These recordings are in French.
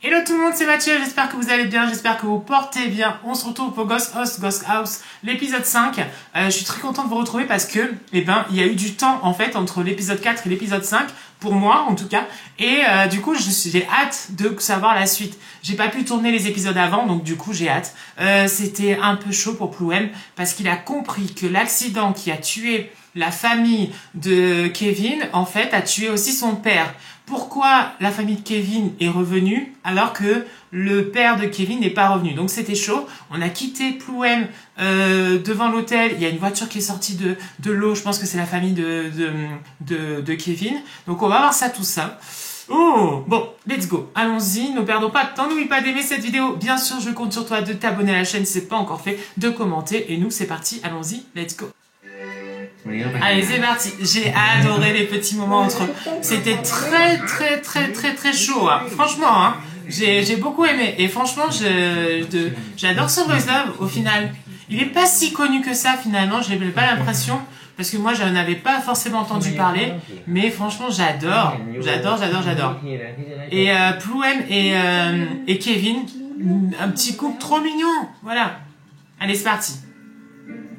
Hello tout le monde, c'est Mathieu, j'espère que vous allez bien, j'espère que vous portez bien. On se retrouve pour Ghost House, l'épisode 5. Je suis très content de vous retrouver parce que, il y a eu du temps en fait entre l'épisode 4 et l'épisode 5, pour moi en tout cas. Et du coup, j'ai hâte de savoir la suite. J'ai pas pu tourner les épisodes avant, donc du coup j'ai hâte. C'était un peu chaud pour Plouem parce qu'il a compris que l'accident qui a tué la famille de Kevin, en fait, a tué aussi son père. Pourquoi la famille de Kevin est revenue alors que le père de Kevin n'est pas revenu? Donc c'était chaud. On a quitté Plouem devant l'hôtel. Il y a une voiture qui est sortie de l'eau. Je pense que c'est la famille de Kevin. Donc on va voir ça, tout ça. Oh, bon, let's go. Allons-y, ne perdons pas de temps. N'oublie pas d'aimer cette vidéo. Bien sûr, je compte sur toi de t'abonner à la chaîne si ce n'est pas encore fait, de commenter. Et nous, c'est parti. Allons-y, let's go. Allez, c'est parti. J'ai adoré les petits moments entre eux. C'était très chaud. Hein. Franchement, hein, j'ai beaucoup aimé. Et franchement, j'adore ce voice love au final. Il est pas si connu que ça finalement. Je n'avais pas l'impression. Parce que moi, je n'avais pas forcément entendu parler. Mais franchement, j'adore. Et Plouem et Kevin, un petit couple trop mignon. Voilà. Allez, c'est parti.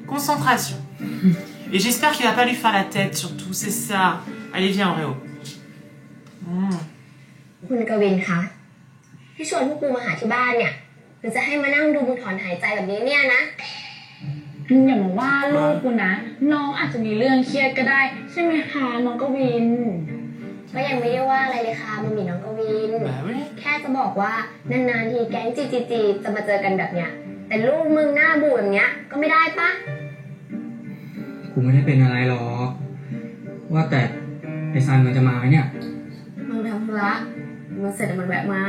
Concentration. Et j'espère qu'il va pas lui faire la tête, surtout, c'est ça. Allez, viens, Oreo. คุณกวินคะที่ชวนพวกกูมาหาที่บ้านเนี่ยหรือจะให้มานั่งดูมึงถอนหายใจแบบนี้เนี่ยนะมึงอย่ามาว่าลูกกูนะน้องอาจจะมีเรื่องเครียดก็ได้ใช่ไหมคะน้องกวินก็ยังไม่ได้ว่าอะไรเลยค่ะมึงมีน้องกวินแค่จะบอกว่านานๆทีแก๊งจีจะมาเจอกันแบบเนี้ยแต่ลูกมึงหน้าบูดแบบเนี้ยก็ไม่ได้ปะกูไม่ได้เป็นอะไรหรอกว่าแต่ไอ้ซันมันจะมาไหมเนี่ยมันทำธุระมันเสร็จมันแวะมา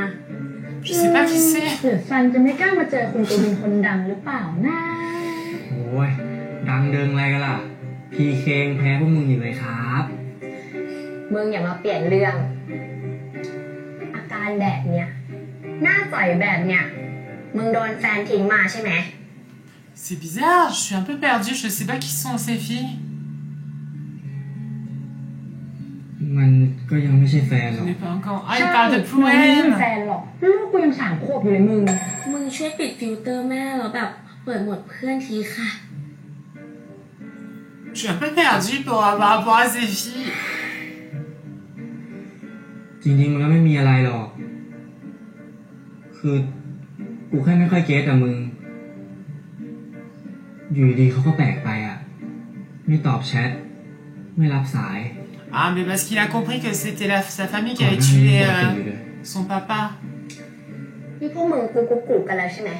Je sais pas qui c'est หรือซันจะไม่กล้ามาเจอคุณกวินคนดังหรือเปล่านะโอ้ยดังเดิงอะไรกันล่ะพีเคงแพ้พวกมึงอยู่เลยครับมึงอย่ามาเปลี่ยนเรื่องอาการแบบเนี้ยหน้าจ่อยแบบเนี้ยมึงโดนแฟนทิ้งมาใช่ไหมC'est bizarre, je suis un peu perdue, je sais pas qui sont ces filles. มันก็ยังไม่ใช่แฟนหรอก Je n'ai pas encore... Ah, il parle de Plouem. แฟนหรอกลูกกูยัง3 ขวบอยู่เลยมึงช่วยปิดฟิลเตอร์แม่แล้วแบบเปิดโหมดเพื่อนทีค่ะ Je suis un peu perdue par rapport à ces filles. จริงๆมันก็ไม่มีอะไรหรอกคือกูแค่ไม่ค่อยเก็ตกับมึงอยู่ดีเขาก็แปลกไปอ่ะไม่ตอบแชทไม่รับสาย Ah, mais parce qu'il a compris que c'était sa famille qui avait tué son papa. นี่พวกมึงกูกันแล้วใช่ไหม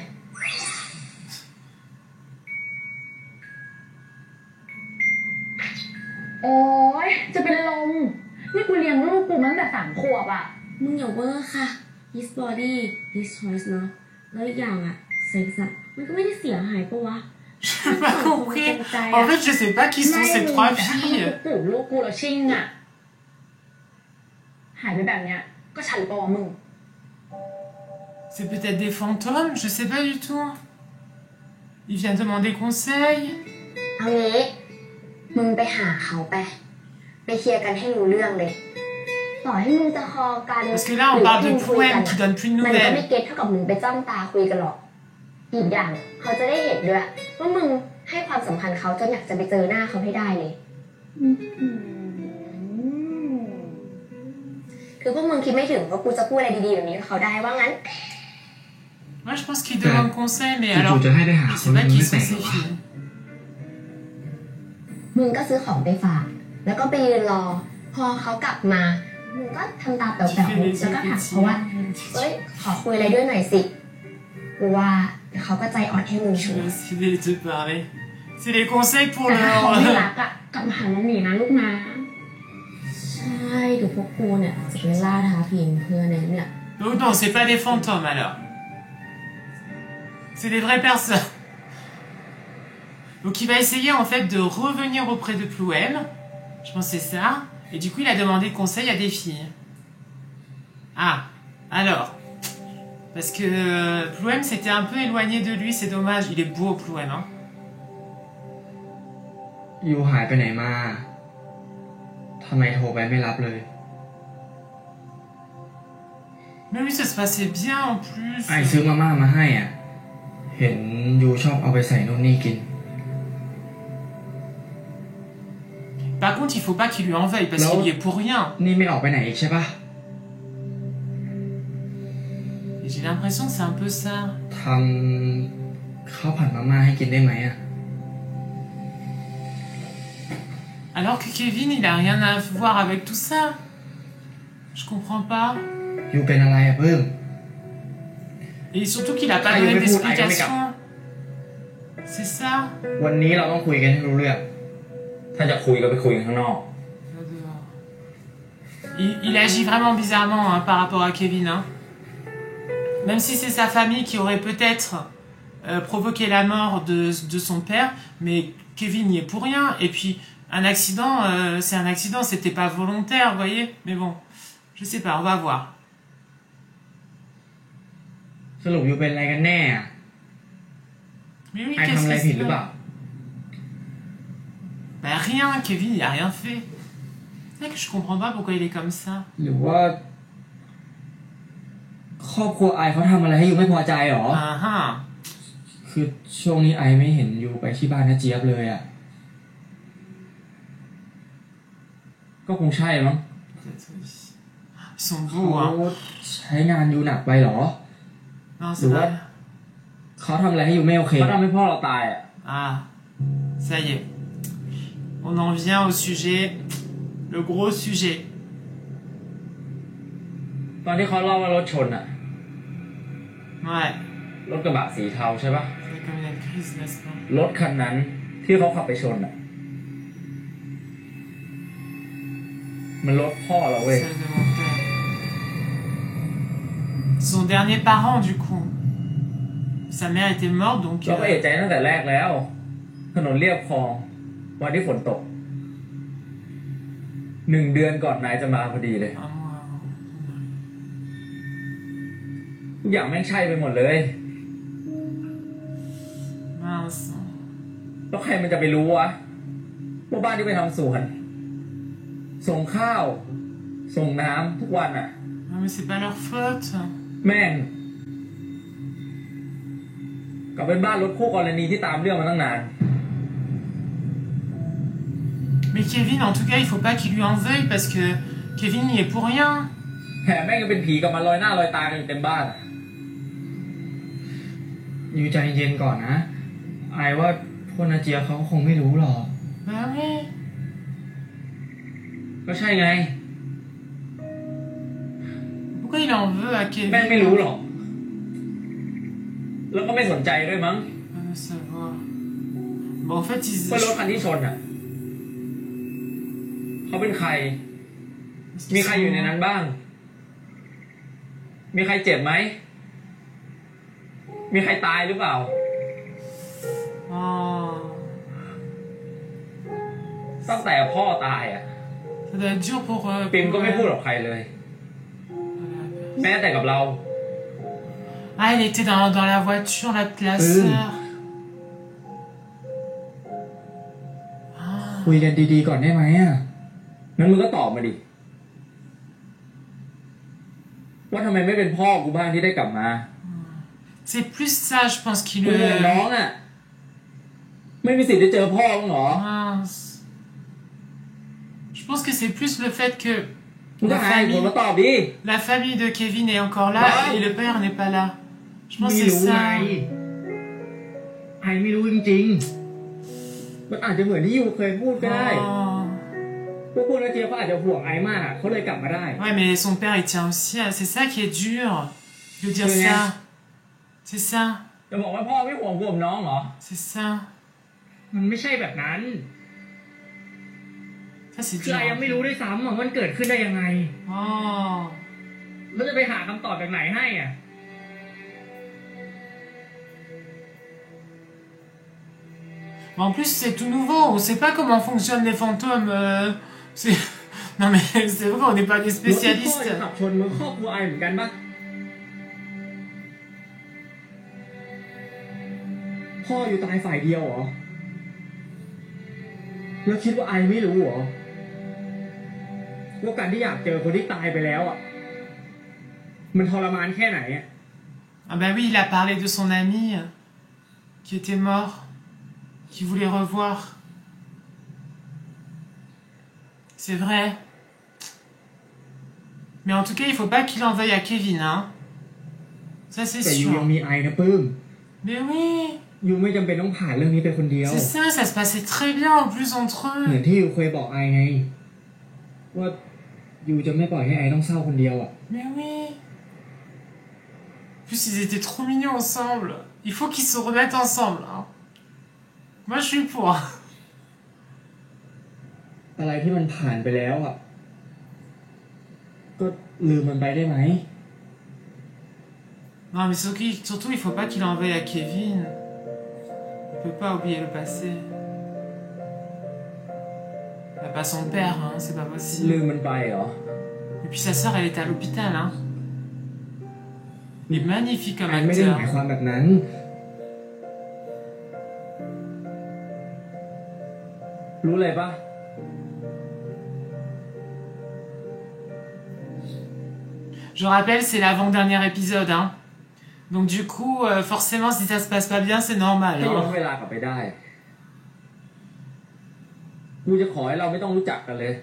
โอ๊ยจะเป็นลมนี่กูเลี้ยงลูกกูมาตั้งแต่3 ขวบอ่ะมึงอย่าเวอร์ค่ะ his body his choice เนาะแล้วอีกอย่างอ่ะเซ็กซ์อ่ะมันก็ไม่ได้เสียหายปะวะJe n'ai pas compris. En fait, je sais pas qui sont ces 3 filles. ปู่ลูกกูแล้วชิงอ่ะหายไปแบบเนี้ยก็ฉันปอมึง C'est peut-être des fantômes, je sais pas du tout. Il vient demander conseil. เอางี้มึงไปหาเขาไปเคลียร์กันให้รู้เรื่องเลยต่อให้มึงจะคอกัน Parce que là, on parle de Plouem qui donne plus de มันก็ nouvelles. ไม่เก็ตเท่ากับมึงไปจ้องตาคุยกันหรอกอีกอย่างเขาจะได้เห็นด้วยว่ามึงให้ความสำคัญเขาจนอยากจะไปเจอหน้าเขาให้ได้เลยคือพวกมึงคิดไม่ถึงว่ากูจะพูดอะไรดีๆแบบนี้กับเขาได้ว่างั้น Moi, je pense qu'il demande conseil, mais alors, จะให้ได้หา je คน sais pas ไม่ qui แปล sont กหร ces อ filles. มึงก็ซื้อของไปฝากแล้วก็ไปยืนรอพอเขากลับมามึงก็ทำตาแป๋วๆแล้วก็ถามเขาว่าเอ้ยขอคุยอะไรด้วยหน่อยสิกูว่าเขาก็ใจอ่อนให้มึงชัวร์ Stylé de te parler. C'est les conseils pour แต่ถ้าเขาไม่ leur... รักอ่ะกลับมาหาน้องหมีนะลูกนะใช่เดี๋ยวพวกกูเนี่ยจะไปล่าท้าผีเพื่อนเนี่ย Donc non, c'est pas des fantômes alors. C'est des vraies personnes. Donc il va essayer en fait de revenir auprès de Plouem. Je pense que c'est ça. Et du coup, il a demandé conseil à des filles. Ah, alors. Parce que Plouem s'était un peu éloigné de lui, c'est dommage. Il est beau, Plouem, hein. ยูหายไปไหนมาทำไมโทรไปไม่รับเลย ก Mais oui, ça se passait bien en plus. ไอซื้อมาม่ามาให้อ่ะเห็นยูชอบเอาไปใส่นู่นนี่กิน Par contre, il faut pas qu'il lui en veuille parce qu'il y est pour rien. นี่ไม่ออกไปไหนอีกใช่ปะ Et j'ai l'impression que c'est un peu ça. ทำข้าวผัดมาม่าให้กินได้ไหมอ่ะ Alors que Kevin, il a rien à voir avec tout ça. Je comprends pas. ยูเป็นอะไรอ่ะเพิ่ม Et surtout qu'il a pas donné d'explication. C'est ça. วันนี้เราต้องคุยกันให้รู้เรื่องถ้าจะคุยก็ไปคุยกันข้างนอก Il agit vraiment bizarrement hein, par rapport à Kevin. Hein. Même si c'est sa famille qui aurait peut-être provoqué la mort de son père, mais Kevin n'y est pour rien. Et puis, un accident, c'est un accident, c'était pas volontaire, vous voyez. Mais bon, je sais pas, on va voir. สรุปยูเป็นอะไรกันแน่อ่ะ Mais oui, ไอทำอะไรผิดหรือเปล่า Bah rien, Kevin, il a rien fait. C'est vrai que je comprends pas pourquoi il est comme ça. หรือว่าครอบครัวไอเขาทำอะไรให้ยูไม่พอใจหรอ Ah ah. คือช่วงนี้ไอไม่เห็นยูไปที่บ้านนะเจี๊ยบเลยอ่ะก็คงใช่มั้ง Ils sont เขา beaux, hein. ใช้งานยูหนักไปหรอ Non, c'est Le vrai. what? เขาทำอะไรให้ยูไม่โอเคเขาทำให้พ่อเราตายอ่ะ Ah, ça y est. On en vient au sujet, le gros sujet. ตอนที่เขาเล่าว่ารถชนอ่ะ Ouais. รถกระบะสีเทาใช่ปะ C'est comme une crise, n'est-ce pas? รถคันนั้นที่เขาขับไปชนอ่ะมันรถพ่อเราเว้ย Celle de mon père. Son dernier parent, du coup. Sa mère était morte, donc... เราก็เอะใจตั้งแต่แรกแล้วถนนเรียบคลองวันที่ฝนตก1 เดือนก่อนนายจะมาพอดีเลย un mois avant. ทุกอย่างแม่งใช่ไปหมดเลย Mince. แล้วใครมันจะไปรู้วะว่าบ้านที่ไปทำสวนส่งข้าวส่งน้ำทุกวันอ่ะ Non, mais c'est pas leur faute. แม่งกลับเป็นบ้านรถคู่กรณีที่ตามเรื่องมาตั้งนาน Mais Kevin, en tout cas, il faut pas qu'il lui en veuille parce que Kevin n'y est pour rien. แถมแม่งยังเป็นผีกับมาลอยหน้าลอยตากันอยู่เต็มบ้านยูใจเย็นก่อนนะไอว่าพวกนาเจียเขาคงไม่รู้หรอก Bah oui. ก็ใช่ไง Pourquoi il en veut à Kevin? แม่งไม่รู้หรอกแล้วก็ไม่สนใจด้วยมั้ง On veut savoir. Bon, en fait, ว่ารถคันที่ชนอ่ะเขาเป็นใคร มีใครอยู่ในนั้นบ้าง มีใครเจ็บไหม มีใครตายหรือเปล่า Oh. ตั้งแต่พ่อตายอ่ะ Ça doit être dur pour... ปิมก็ไม่พูดกับใครเลย แม้แต่กับเรา Ah, il était dans la voiture, la sœur. คุยกันดีๆก่อนได้ไหมอ่ะงั้นมึงก็ตอบมาดิ ว่าทำไมไม่เป็นพ่อกูบ้างที่ได้กลับมา C'est plus ça, je pense, qu'il มึงเป็นน้องอ่ะ ไม่มีสิทธิ์ได้เจอพ่อมึงเหรอ Mince. Je pense que c'est plus le fait que มึงก็หาเหตุผลมาตอบดิ la famille de Kevin est encore là Bah. et le père n'est pas là. Je pense ไม่ que c'est รู้ไง ça. ไอไม่รู้จริงๆ มันอาจจะเหมือนที่ยูเคยพูดก็ได้ Oh. พวกคุณอาเจียเขาอาจจะห่วงไอมากเขาเลยกลับมาได้ Ouais, mais son père, il tient aussi à... C'est ça qui est dur de dire Ouais. ça. C'est ça. จะบอกว่าพ่อไม่ห่วงผมน้องเหรอ C'est ça. มันไม่ใช่แบบนั้น Ça, c'est คือ dur. ไอยังไม่รู้ด้วยซ้ำว่ามันเกิดขึ้นได้ยังไง Oh. แล้วจะไปหาคำตอบจากไหนให้อ่ะ Mais en plus, c'est tout nouveau. On sait pas comment fonctionnent les fantômes. C'est... Non, mais c'est vrai, on n'est pas des รถที่พ่อ spécialistes. จะขับชนมือครอบครัวไอเหมือนกันปะพ่ออยู่ตายฝ่ายเดียวเหรอ แล้วคิดว่าไอไม่รู้เหรอว่าการที่อยากเจอคนที่ตายไปแล้วอ่ะ มันทรมานแค่ไหนอะ Ah bah oui, il a parlé de son ami qui était mort, qui voulait revoir. C'est vrai. Mais en tout cas, il faut pas qu'il en veuille à Kevin, hein. Ça, c'est แต่ยู sûr. ยังมีไอนะปื้ม Mais oui, ยูไม่จำเป็นต้องผ่านเรื่องนี้ไปคนเดียว c'est ça, ça se passait très bien en plus entre เหมือน eux. ที่ยูเคยบอกไอไง ว่ายูจะไม่ปล่อยให้ไอต้องเศร้าคนเดียวอ่ะ Mais oui. En plus, ils étaient trop mignons ensemble. Il faut qu'ils se remettent ensemble, hein. Moi, je suis pour. อะไรที่มันผ่านไปแล้วอ่ะ ก็ลืมมันไปได้ไหม Non, mais surtout, il faut pas qu'il en veuille à Kevin. Il peut pas oublier le passé. Il a pas son père, hein, c'est pas ลื possible. มมันไปเหรอ Et puis sa sœur, elle était à l'hôpital, hein. Il est magnifique comme ไอไม่ได้ห acteur. มายความแบบนั้น รู้เลยปะ Je rappelle, c'est l'avant-dernier épisode, hein. Donc du coup, forcément, si ça se passe pas bien, c'est normal, ถ้าย้อน hein. เวลากลับไปได้ กูจะขอให้เราไม่ต้องรู้จักกันเลย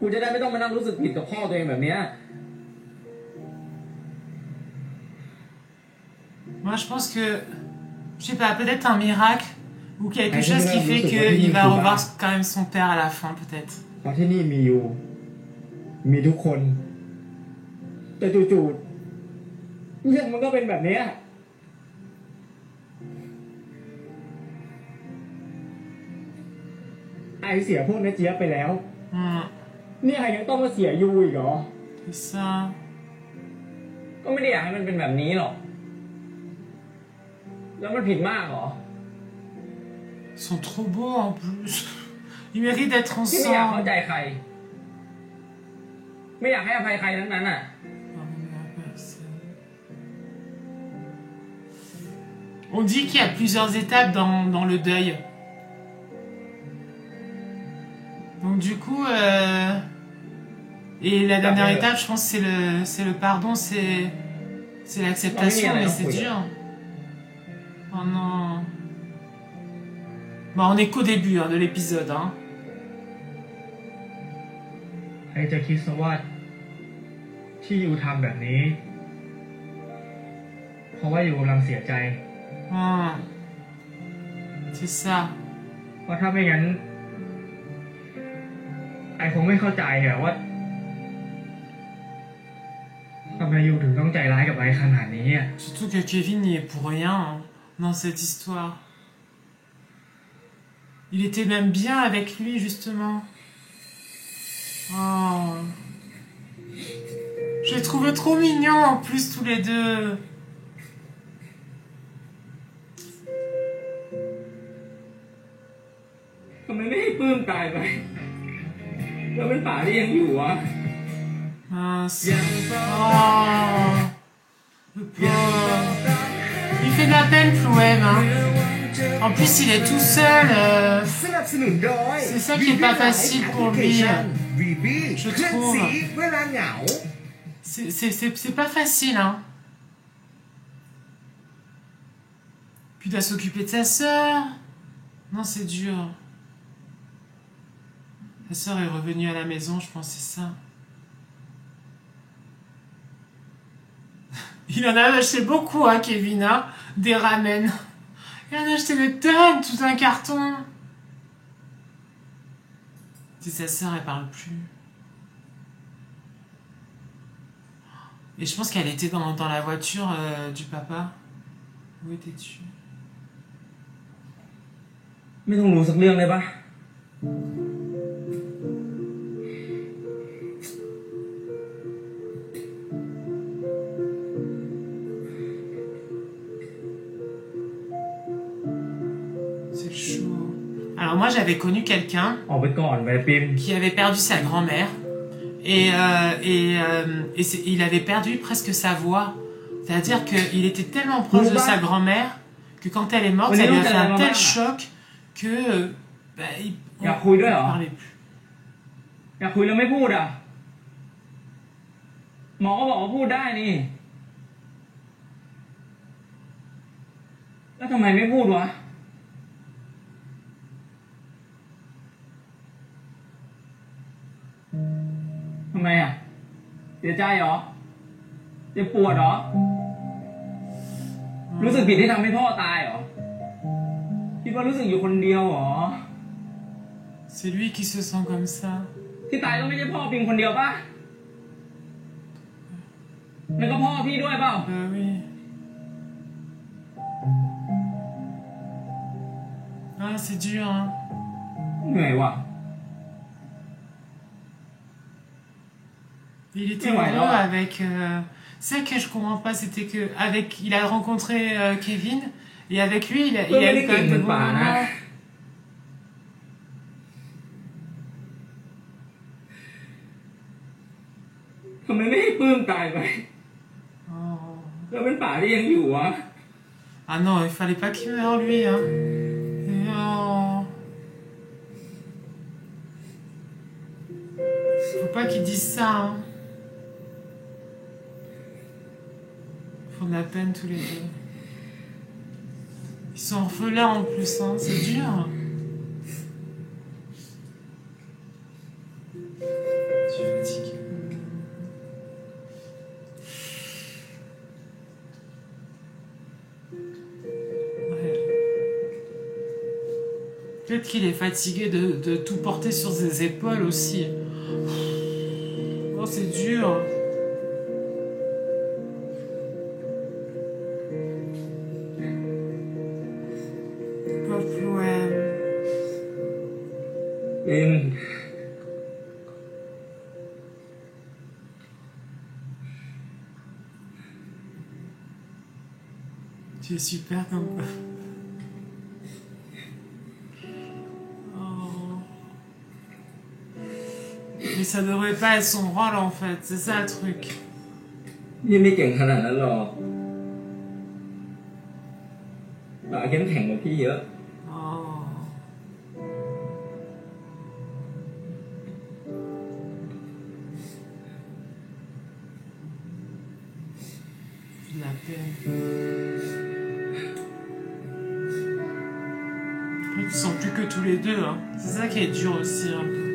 กูจะได้ไม่ต้องมานั่งรู้สึกผิดกับพ่อตัวเองแบบเนี้ย Moi, je pense que, je sais pas, peut-être un miracle ou quelque chose qui fait qu'il va revoir quand même son père à la fin, peut-être. เพราะที่นี่มีอยู่ มีทุกคน แต่จู่ๆเรื่องมันก็เป็นแบบเนี้ยไอเสียพวกนักเจี๊ยบไปแล้ว นี่ไอยังต้องมาเสียยูอีกเหรอ C'est ça. ก็ไม่ได้อยากให้มันเป็นแบบนี้หรอก แล้วมันผิดมากเหรอ Ils sont trop beaux en plus. Ils méritent d'être ที่ไม่อยากเข้า ensemble. ใจใคร ไม่อยากให้อภัยใครทั้งนั้นอ่ะ On dit qu'il y a plusieurs étapes dans le deuil. Donc du coup, et la dernière étape, je pense, c'est le pardon, c'est l'acceptation, mais c'est dur. Oh non. Bon, on est qu'au début, hein, de l'épisode, hein. ใครจะคิดซะว่าที่ยูทำแบบนี้ เพราะว่ายูกำลังเสียใจ Ah. C'est ça. เพราะถ้าไม่งั้น ไอคงไม่เข้าใจอะว่าทำไมยูถึงต้องใจร้ายกับไอขนาดนี้อะ Surtout que Kevin n'y est pour rien, hein, dans cette histoire. Il était même bien avec lui, justement. Oh. Je les trouvais trop mignons, en plus, tous les deux. ทำไมไม่ให้ปื้มตายไปแล้วเป็นป่าที่ยังอยู่วะ Mince. Oh. Le pauvre. Il fait de la peine, Plouem, hein. En plus, il est tout seul. C'est ça qui est pas facile pour lui. Je trouve. C'est pas facile, hein. Puis il doit s'occuper de sa sœur. Non, c'est dur. Sa sœur est revenue à la maison, je pense, c'est ça. Il en a acheté beaucoup, hein, Kevin, hein, des ramen. Il en a acheté des tonnes, tout un carton. C'est sa sœur, elle parle plus. Et je pense qu'elle était dans la voiture du papa. Où étais-tu? ไม่ต้องรู้สักเรื่องเลยปะ C'est chaud. Alors moi j'avais connu quelqu'un ออกไปก่อนไปปิม qui avait perdu sa grand-mère il avait perdu presque sa voix. C'est-à-dire qu'il était tellement proche de sa grand-mère que quand elle est morte, ça lui a fait un tel choc que il ne parlait plus. อยากคุยแล้วไม่พูดอ่ะหมอก็บอกว่าพูดได้นี่แล้วทำไมไม่พูดวะทำไมอ่ะเสียใจเหรอเจ็บปวดเหรอรู้สึกผิดที่ทำให้พ่อตายเหรอคิดว่ารู้สึกอยู่คนเดียวเหรอ C'est lui qui se sent comme ça. ที่ตายก็ไม่ใช่พ่อพิมคนเดียวป่ะนั่นก็พ่อพี่ด้วยเปล่า Bah oui. Ah, c'est dur, hein. เหนื่อยว่ะ Il était Ouais, heureux ouais. avec... C'est que je comprends pas, c'était que... Il a rencontré Kevin, et avec lui, il a eu quand même de bons moments. ทำไมไม่ให้ปื้มตายไป Oh. แล้วเป็นป่าที่ยังอยู่วะ Ah non, il fallait pas qu'il meure, lui, hein. Non. Faut pas qu'il dise ça, hein. Ils font de la peine tous les deux. Ils sont orphelins en plus, hein. C'est dur. Je suis fatiguée. Ouais. Peut-être qu'il est fatigué de tout porter sur ses épaules aussi. Oh, c'est dur. Pauvre poème. เป็น Tu es super comme... Oh. Mais ça devrait pas être son rôle en fait, c'est ça le truc. พี่ไม่เก่งขนาดนั้นหรอกป่าเข้มแข็งกว่าพี่เยอะ Oh. De la peine. En fait, ils sont plus que tous les deux, hein. C'est ça qui est dur aussi un peu.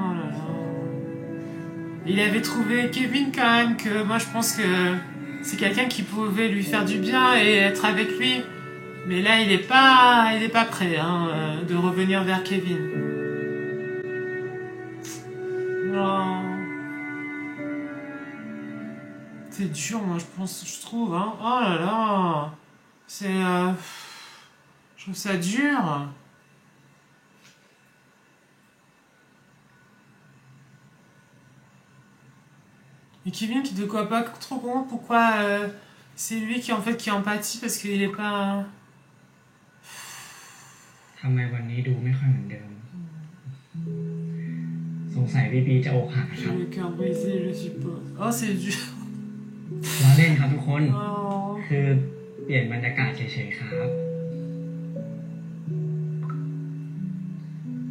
Oh là là. Il avait trouvé Kevin quand même, que moi je pense que c'est quelqu'un qui pouvait lui faire du bien et être avec lui. Mais là, il est pas prêt hein, de revenir vers Kevin. Non. C'est dur, moi, je trouve. Hein. Oh là là. C'est... je trouve ça dur. Et Kevin qui ne doit pas trop comprendre pourquoi c'est lui qui en fait qui empathie parce qu'il est pas... ทำไมวันนี้ดูไม่ค่อยเหมือนเดิม สงสัยบีบีจะอกหักครับ J'ai le cœur brisé, je suppose. Oh, c'est dur. ล้อเล่นครับทุกคน Oh. คือเปลี่ยนบรรยากาศเฉยๆครับ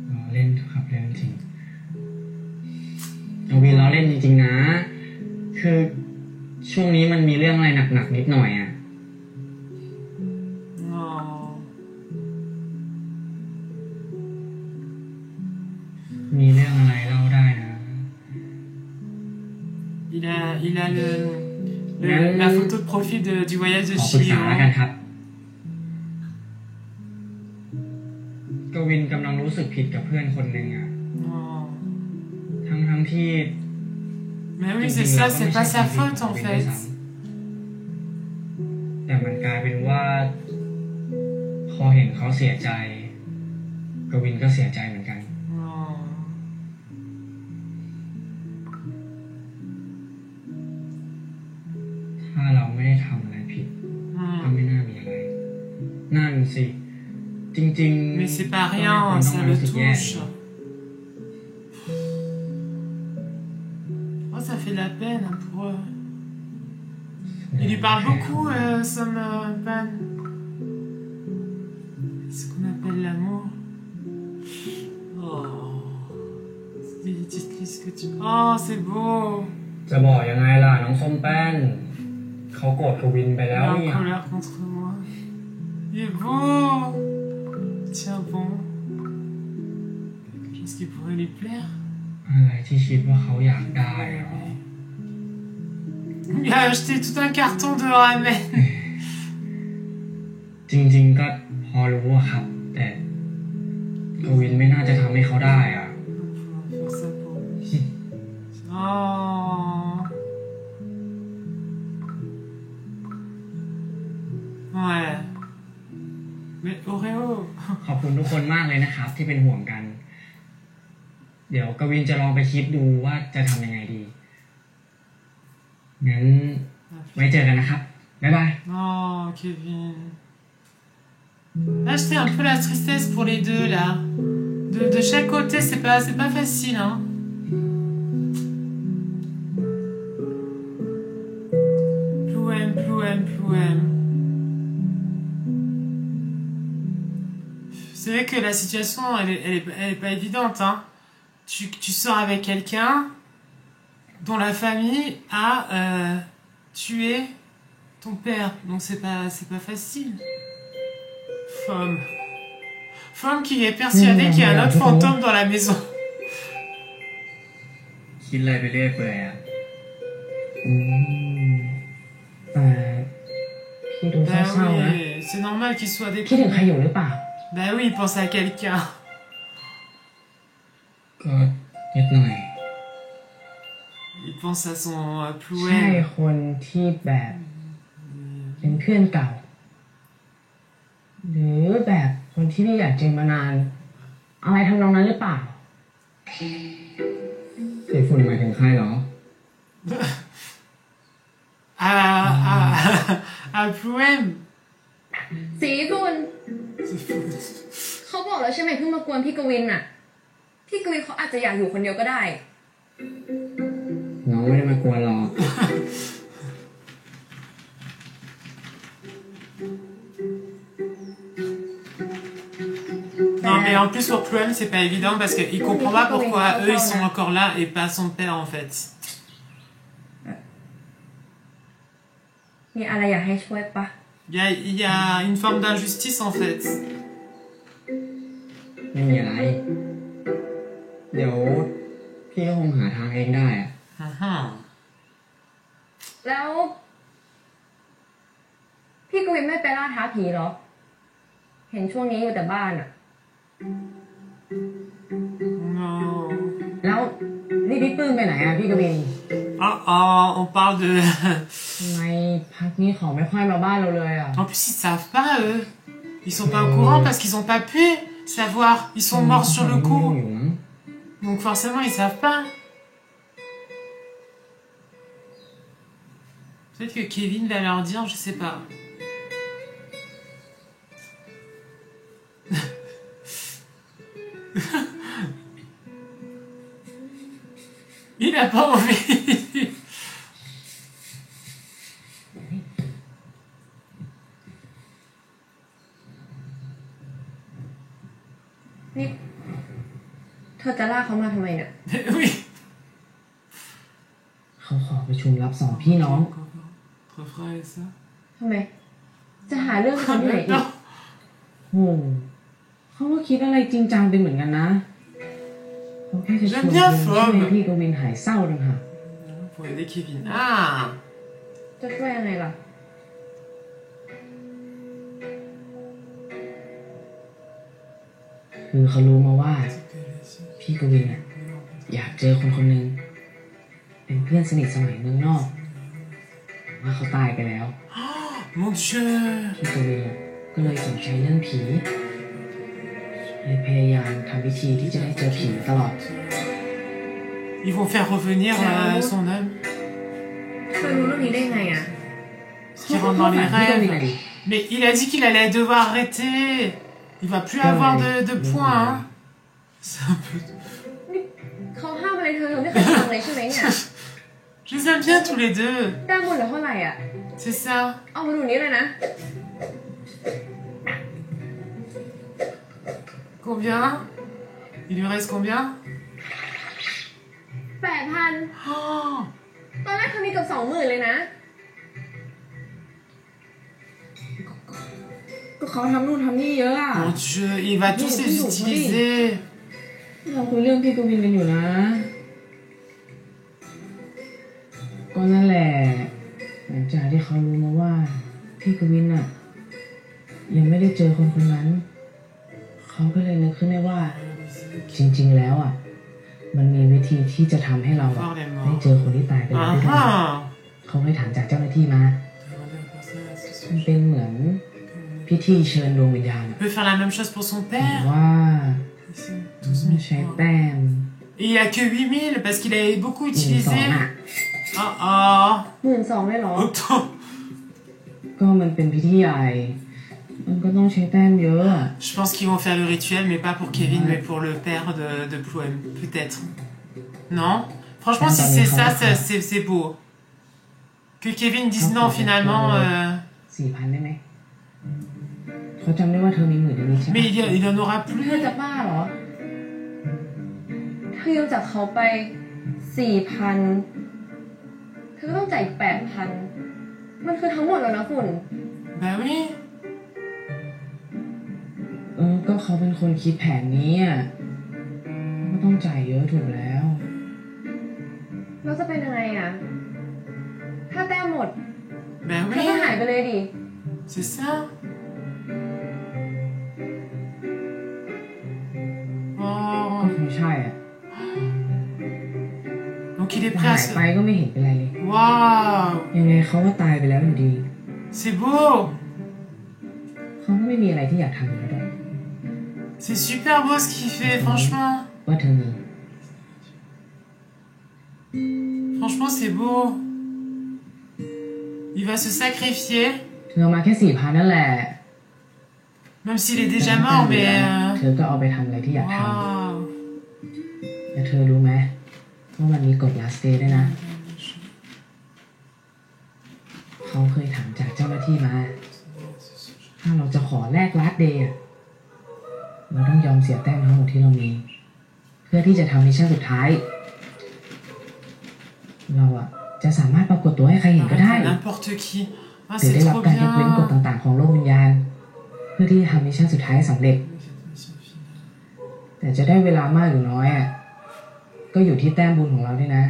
ล้อเล่นครับเรื่องจริงเอาวีล้อเล่นจริงๆนะ คือช่วงนี้มันมีเรื่องอะไรหนักๆนิดหน่อยอ่ะ Oh. มีเรื่องอะไรเล่าได้นะ Il a la photo de profil du voyage de ขอปรึกษา Chili. แล้วกันครับกวินกำลังรู้สึกผิดกับเพื่อนคนหนึ่งอ่ะ Oh. ทั้งที่ Mais oui, c'est ça, c'est pas sa faute en fait. แต่มันกลายเป็นว่า พอเห็นเขาเสียใจกวินก็เสียใจเหมือนกัน Oh. ถ้าเราไม่ได้ทำอะไรผิดก็ไม่น่ามีอะไร นั่นสิ จริงๆ Mais c'est pas ก็ rien, ไม่ควรต้อง ça มา le รู้สึกแย่ touche. Oh, ça fait de la peine hein, pour eux. Il lui parle beaucoup, Sam Pan. C'est ce qu'on appelle l'amour. Dites-lui ce que tu... Oh, c'est beau. จะบอกยังไงล่ะน้องส้มแป้นเขาโกรธกวินไป Il แล้ว est en เนี่ย colère contre moi. Il est beau. Tiens bon. Quelque chose qui pourrait lui plaire. อะไรที่คิดว่าเขาอยากได้เหรอ Il a acheté tout un carton de ramen. จริงๆก็พอรู้อะครับ แต่กวินไม่น่าจะทำให้เขาได้อ่ะ Faire ça pour lui. Oh. Ouais. Mais Oreo. ขอบคุณทุกคนมากเลยนะครับ ที่เป็นห่วงกัน เดี๋ยวกวินจะลองไปคิดดูว่าจะทำยังไงดี งั้นไว้เจอกันนะครับ บ๊ายบาย Oh, Kevin. Là, j'étais un peu la tristesse pour les deux, là. De chaque côté, c'est pas facile, hein. Plouem. C'est vrai que la situation, elle est pas évidente, hein. Tu sors avec quelqu'un dont la famille a tué ton père, donc c'est pas facile. Femme qui est persuadée qu'il y a un autre fantôme dans la maison. คิดอะไรไปเรื่อยเปื่อยอ่ะแต่พี่ดูเศ Bah ร้าๆนะ oui, c'est normal qu'il soit คิดถึงใคร déprimé. อยู่หรือเปล่า Bah oui, il pense à quelqu'un. ก็นิดหน่อย Il pense à son ใช่ Plouem. คนที่แบบเป็นเพื่อนเก่า หรือแบบคนที่พี่อยากเจอมานาน อะไรทำนองนั้นหรือเปล่าเสียฝุ่นหมายถึงใครเหรอ À Plouem. สีคุณเขาบอกแล้วใช่ไหมเพิ่งมากวนพี่กวินน่ะ พี่กวินเขาอาจจะอยากอยู่คนเดียวก็ได้ น้องไม่ได้มากวนหรอก Non, mais en plus pour Plouem, c'est pas évident parce qu'il comprend pas pourquoi eux ils sont encore là et pas son père en fait. มีอะไรอยากให้ช่วยปะ Il y a une forme d'injustice en fait. ไม่มีอะไร เดี๋ยวพี่ก็คงหาทางเองได้อะ Mhm. แล้ว พี่กวินไม่ไปล่าท้าผีเหรอ เห็นช่วงนี้อยู่แต่บ้านอะ Non. แล้วนี่พี่ปื้มไปไหนอ่ะพี่กวิน On parle de... ทำไมพักนี้เขาไม่ค่อยมาบ้านเราเลยอ่ะ En plus, ils savent pas, eux. Ils sont pas au courant parce qu'ils ont pas pu savoir. Ils sont morts sur le ยุ่ง coup. อยู่มั้ง Donc forcément, ils savent pas. Peut-être que Kevin va leur dire, je sais pas. Il a pas envie. นี่เธอจะลากเขามาทำไมเนี่ย Oui. เขาขอประชุมรับสองพี่น้อง Entre frères et ça. ทำไม จะหาเรื่องไปทำที่ไหนอีก Non. โอ้เขาก็คิดอะไรจริงจังไปเหมือนกันนะเขาแค่จะชวนเพื่อนช่วยพี่กวินหายเศร้าต่างหาก Pour aider Kevin. Ah. จะช่วยยังไงล่ะ คือเขารู้มาว่า พี่กวินน่ะอยากเจอคนคนหนึ่งเป็นเพื่อนสนิทสมัยเมืองนอกแต่ว่าเขาตายไปแล้ว Mon Dieu. พี่กวินก็เลยสนใจเรื่องผีเลยพยายามทำพิธีที่จะได้เจอผีตลอด Ils vont faire revenir son âme เธอรู้เรื่องนี้ได้ไงอะ qui rentre dans les rêves. Mais il a dit qu'il allait devoir arrêter. Il va plus avoir de points. Hein. C'est un peu... เขาห้ามอะไรเธอไม่เคยฟังเลยใช่ไหมเนี่ย Je les aime bien tous les deux. แต้มบุญเหลือเท่าไหร่อ่ะ C'est ça. เอามาดูนี้เลยนะ Combien? Il lui reste combien? 8,000 Oh, ตอนแรกเธอมีเกือบ20,000เลยนะ ก็เขาทำนู่นทำนี่เยอะอะ mon Dieu, il va tous les utiliser. เราคุยเรื่องพี่กวินกันอยู่นะก็นั่นแหละหลังจากที่เขารู้มาว่าพี่กวินอะยังไม่ได้เจอคนคนนั้นเขาก็เลยนึกขึ้นได้ว่าจริงๆแล้วอะมันมีวิธีที่จะทำให้เราอะได้เจอคนที่ตายไปแล้วได้ด้วย Ah, เขาไปถามจากเจ้าหน้าที่มามันเป็นเหมือนพิธีเชิญดวงวิญญาณ il peut faire la même chose pour son แต่ père. ว่า Ici, ไม่ใช้แต้ม Et il a que 8 000 parce qu'il avait beaucoup 12,000 utilisé. อะ Ah ah. 12,000เลยเหรอ Autant. ก็มันเป็นพิธีใหญ่ มันก็ต้องใช้แต้มเยอะอะ Je pense qu'ils vont faire le rituel, mais pas pour Kevin, mais pour le père de Ploem. Peut-être. Non? Franchement, si c'est ça, c'est beau. Que Kevin dise non, finalement. 4,000 ได้ไหมเขาจำได้ว่าเธอมี10,000ในนี้ใช่ไหม Mais il en aura เธ plus. อจะบ้าเหรอเธอยืมจากเขาไป 4,000 เธอก็ต้องจ่ายอีก 8,000 มันคือทั้งหมดแล้วนะคุณ Bah oui. ก็เขาเป็นคนคิดแผนนี้อ่ะก็ต้องจ่ายเยอะถูกแล้ว แล้วจะเป็นยังไงอะถ้าแต้มหมด Bah เธอก็หาย oui. ไปเลยดิ C'est ça. Oh. ก็คงใช่อ่ะ Donc il est หา prêt à ย se... ไปก็ไม่เห็นเป็นไรเลย Waouh. ยังไงเขาก็ตายไปแล้วอยู่ดี C'est beau. เขาก็ไม่มีอะไรที่อยากทำอยู่แล้วด้วย C'est super beau ce qu'il fait, franchement. ว่าเธอมี Franchement, c'est beau. Il va se sacrifier, เธอเอามาแค่ 4,000 นั่นแหละ même s'il est déjà mort, mais... เธอก็เอาไปทำอะไรที่อยากท Waouh. ำแล้วเธอรู้ไหมว่ามันมีกฎ last day ด้วยนะ เขาเคยถามจากเจ้าหน้าที่มา ถ้าเราจะขอแลก last day อะเราต้องยอมเสียแต้มทั้งหมดที่เรามี เพื่อที่จะทำมิชชั่นสุดท้าย เราอะจะสามารถปรากฏตัวให้ใครเห็นก็ได้ N'importe qui. Ah, หรือ c'est ได้รับ trop การยกเว้นกฎ bien. ต่างๆของโลกวิญญาณ เพื่อที่จะทำมิชชั่นสุดท้ายสำเร็จ แต่จะได้เวลามากหรือน้อยอะก็อยู่ที่แต้มบุญของเราด้วยนะ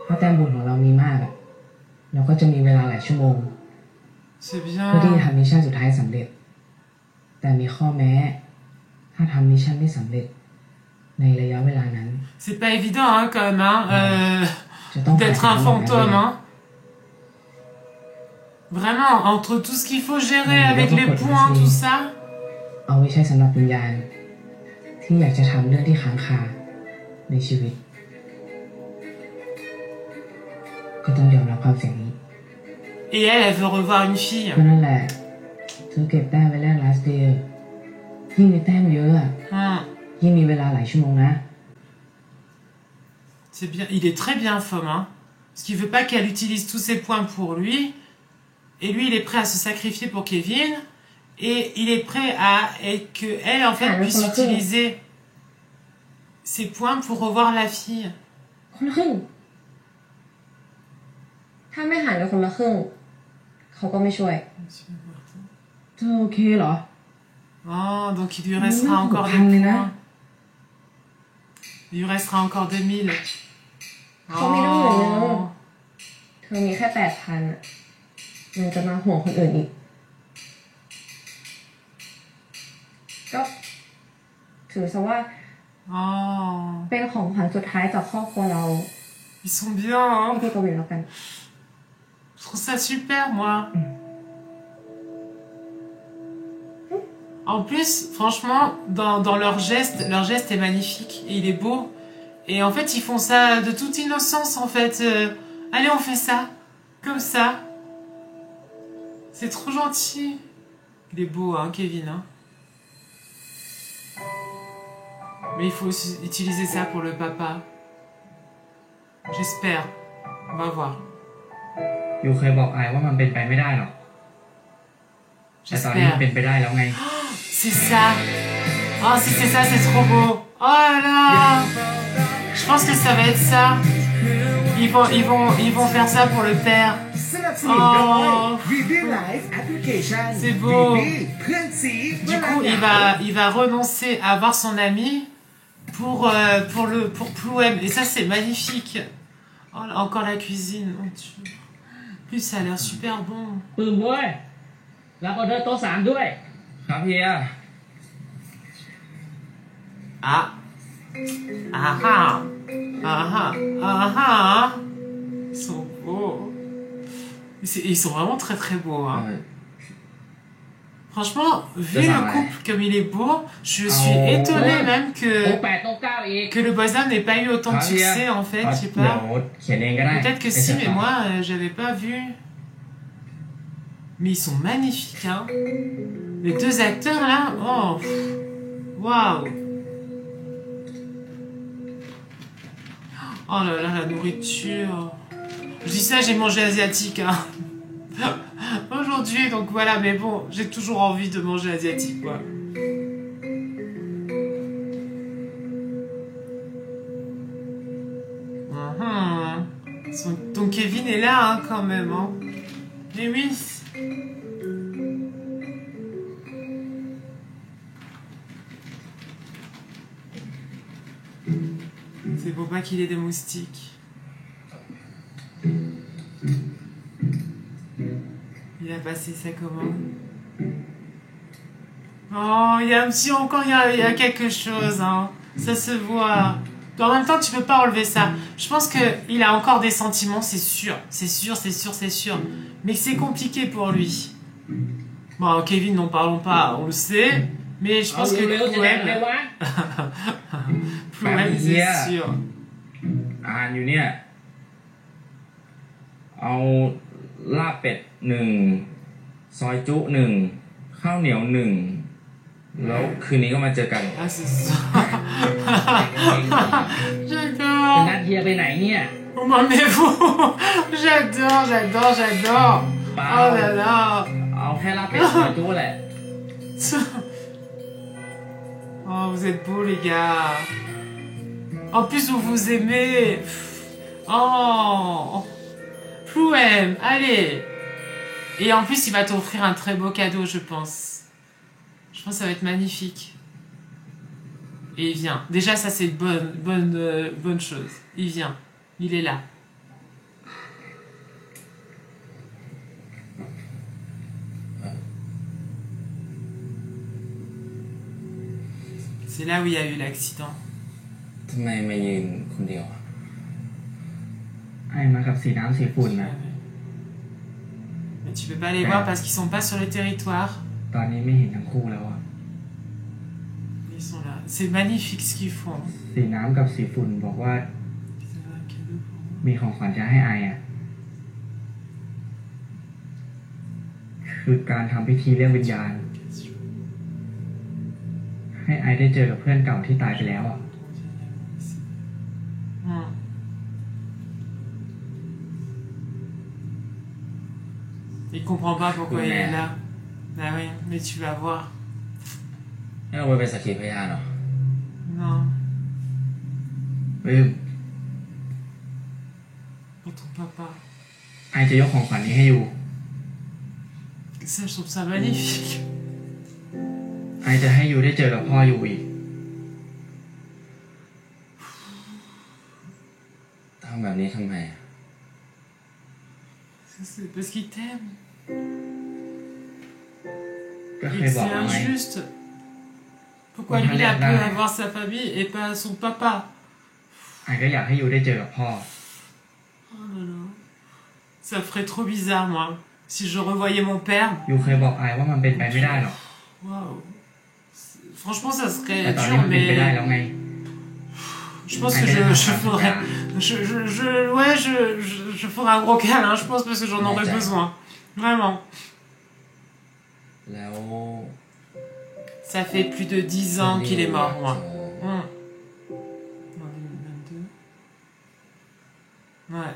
ถ้าแต้มบุญของเรามีมากอะเราก็จะมีเวลาหลายชั่วโมง C'est เพื่อที่จะ bien. ทำมิชชั่นสุดท้ายสำเร็จ แต่มีข้อแม้ ถ้าทำมิชชั่นไม่สำเร็จ ในระยะเวลานั้น C'est pas évident, hein, quand même, hein, จะต้อง d'être un หายไป fantôme, hein. Vraiment, entre tout ce qu'il faut gérer avec les points, tout ça. เอาไว้ใช้สำหรับวิญญาณ ที่อยากจะทำเรื่องที่ค้างคาในชีวิต ก็ต้องยอมรับความเสี่ยงนี้ Et elle veut revoir une fille. ก็นั่นแหละเธอเก็บแต้มไว้แรก last day ยิ่งมีแต้มเยอะอะ Hum, ยิ่งมีเวลาหลายชั่วโมงนะ c'est bien. Il est très bien, Fom, hein. Parce qu'il veut pas qu'elle utilise tous ses points pour lui. Et lui, il est prêt à se sacrifier pour Kevin. Et il est prêt à... Et que elle, en fait, Ah, puisse le utiliser ses points pour revoir la fille. คนละครึ่ง ถ้าไม่หารกันคนละครึ่ง เขาก็ไม่ช่วย เธอโอเคเหรอ Oh, donc il lui restera encore des Hum, points. Il lui restera encore 2000. เขามีตั้ง10,000 เธอมีแค่ 8,000 อะยังจะมาห่วงคนอื่นอีก ก็ถือซะว่า Oh, เป็นของขวัญสุดท้ายจากครอบครัวเรา ils sont bien, ให้ hein. พี่กวินแล้วกัน Je trouve ça super, moi. En plus, franchement, dans leur geste est magnifique et il est beau. Et en fait, ils font ça de toute innocence, en fait. Allez, on fait ça. Comme ça. C'est trop gentil. Il est beau, hein, Kevin, hein. Mais il faut aussi utiliser ça pour le papa. J'espère. On va voir. อยู่เคยบอกไอายว่ามันเป็นไปไม่ได้หรอกแต่ตอนนี้มันเป็นไปได้แล้วไง C'est ça. Oh, si c'est ça, c'est trop beau. Oh là là. Je pense que ça va être ça. Ils vont faire ça pour le père. สนับสนุนโดย Oh. VB Live Application C'est beau. VB เพื่อนสี Du coup, il va renoncer à voir son ami pour Plouem. Et ça, c'est magnifique. Oh, là, encore la cuisine. Mon Dieu. En plus, ça a l'air super bon. ปืนเว้ยรับออเดอร์โต๊ะสามด้วย ครับเฮีย Ah. Ah ah. Ah ah. Ah ah. Ils sont beaux. Ils sont vraiment très très beaux. Hein. Franchement, vu le couple comme il est beau, je suis étonnée même โต๊ะแปดโต๊ะเก้าอีก que le Boyzone n'ait pas eu autant de succès en fait. Je sais เดี๋ยว pas. เขียนเองก็ได้ Peut-être que si, mais moi, j'avais pas vu. Mais ils sont magnifiques, hein. Les deux acteurs là, oh, waouh. Oh là là, la nourriture. Je dis ça, j'ai mangé asiatique, hein. Aujourd'hui, donc voilà, mais bon, j'ai toujours envie de manger asiatique, quoi. Donc Kevin est là, hein, quand même, hein. Mais oui. C'est pour pas qu'il ait des moustiques. Il a passé sa commande. Oh, il y a un petit... Encore, il y a quelque chose, hein. Ça se voit. En même temps, tu peux pas enlever ça. Je pense qu'il a encore des sentiments, c'est sûr. C'est sûr, c'est sûr, c'est sûr. Mais c'est compliqué pour lui. Bon, Kevin, n'en parlons pas, on le sait. Mais je pense que Plouem, c'est sûr. อ่านอยู่เนี่ย เอาลาบเป็ด1 ซอยจุ1 ข้าวเหนียว1 แล้วคืนนี้ก็มาเจอกัน Ah, c'est ça. เป็น J'adore. นัดเฮียไปไหนเนี่ย Où m'emmenez-vous? J'adore, j'adore, j'adore. Oh là là. เอาแค่ลาบเป็ดซอยจุแหละ Oh, vous êtes beaux, les gars. En plus, vous vous aimez. Oh. Plouem, allez. Et en plus, il va t'offrir un très beau cadeau, je pense. Je pense que ça va être magnifique. Et il vient. Déjà, ça, c'est une bonne chose. Il vient. Il est là. C'est là où il y a eu l'accident. ทำไมมายืนคนเดียวอะ ไอ้มากับสีน้ำสีฝุ่นนะ Mais tu peux pas les voir parce qu'ils sont pas sur le territoire. ตอนนี้ไม่เห็นทั้งคู่แล้วอะ Ils sont là. C'est magnifique ce qu'ils font. สีน้ำกับสีฝุ่นบอกว่า C'est un cadeau pour moi. มีของขวัญจะให้ไออะคือการทำพิธีเรียกวิญญาณ ให้ไอได้เจอกับเพื่อนเก่าที่ตายไปแล้วอะ Hmm. Il comprend pas pourquoi il est là. Bah oui, mais tu vas voir. ให้เราไปเป็นสักขีพยานเหรอ Non, pour ton papa. ไอจะยกของขวัญนี้ให้อยู่ Ça, je trouve ça magnifique. ไอจะให้อยู่ได้เจอกับพ่ออยู่อีก ทำแบบนี้ทำไมอะ C'est parce qu'il t'aime. ก็เค Et ย que บอก c'est แล้วไง injuste. Pourquoi lui, il a pu avoir sa famille et pas son papa? ไอก็อยากให้อยู่ได้เจอกับพ่อ Oh là là. Ça ferait trop bizarre, moi. Si je revoyais mon père. อยู่เคยบอกไอว่ามันเป็นไปไม่ได้หรอก Waouh. Franchement, ça แต่ serait ตอนนี้ dur, มันเป็นไปได้ mais แล้วไง je pense que je ferais. Ouais, je ferais un gros câlin, je pense, parce que j'en aurais besoin. Vraiment. แล้ว Ça fait plus de 10 ans qu'il est mort, moi. เจอ Hmm. En 2022. Ouais.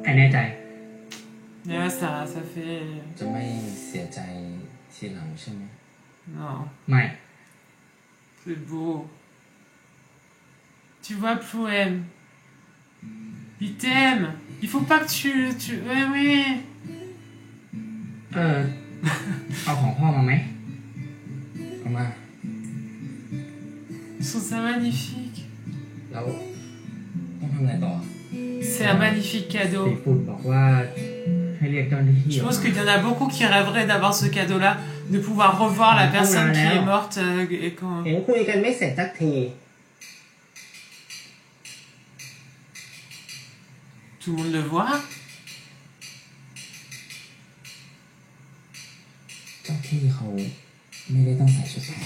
ไอแน่ใจ Mais ouais, ça fait. จะไม่เสียใจทีหลังใช่ไหม Non. ไม่ C'est beau. Tu vois, Plouem. Il t'aime. Il faut pas que tu... Ouais, oui. เอาของพ่อมาไหมเอามา Je trouve ça magnifique. แล้วต้องทำไงต่อ C'est un magnifique สี cadeau. ฝุ่นบอกว่าให้เรียกเจ้าหน้าที่ Je pense qu'il y en a beaucoup qui rêveraient d'avoir ce cadeau-là, de pouvoir revoir la personne qui est morte et quand... เห็นคุยกันไม่เสร็จสักที Tout le monde le voit. เจ้าที่เขาไม่ได้ต้องใส่ชุดไทย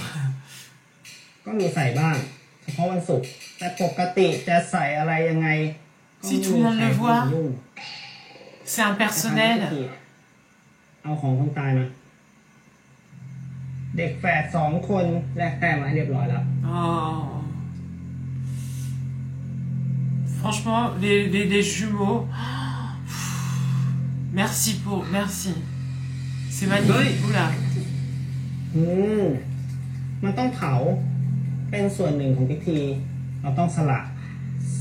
ก็มีใส่บ้างเฉพาะวันศุกร์แต่ปกติจะใส่อะไรยังไง Si tout le monde le voit, c'est impersonnel. เอาของคนตายมา เด็กแฝด2 คนแลกแต้มมาให้เรียบร้อยแล้ว Oh. Franchement, les jumeaux... Merci pour... Merci. C'est magnifique. Oula. มันต้องเผาเป็นส่วนหนึ่งของพิธี เราต้องสละ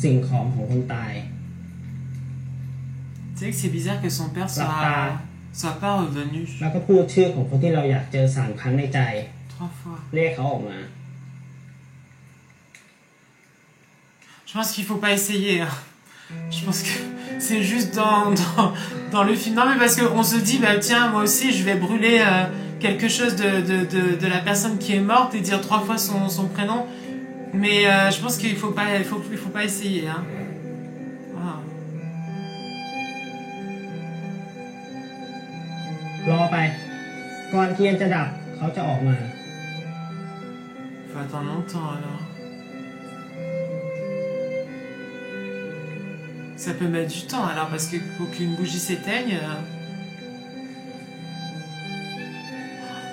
สิ่งของของคนตาย Tu sais que c'est bizarre que son père soit pas revenu แล้วก็พูดชื่อของคนที่เราอยากเจอ3 ครั้งในใจ 3 fois. เรียกเขาออกมา Je pense qu'il faut pas essayer. Hein. Je pense que c'est juste dans le film. Non mais parce qu'on se dit, bah tiens, moi aussi je vais brûler quelque chose de la personne qui est morte et dire 3 fois son prénom. Mais je pense qu'il faut pas essayer. Hein. Voilà. รอไป ก่อนเทียนจะดับเขาจะออกมา Faut attendre longtemps alors. Ça peut mettre du temps alors parce qu'il faut qu'une bougie s'éteigne.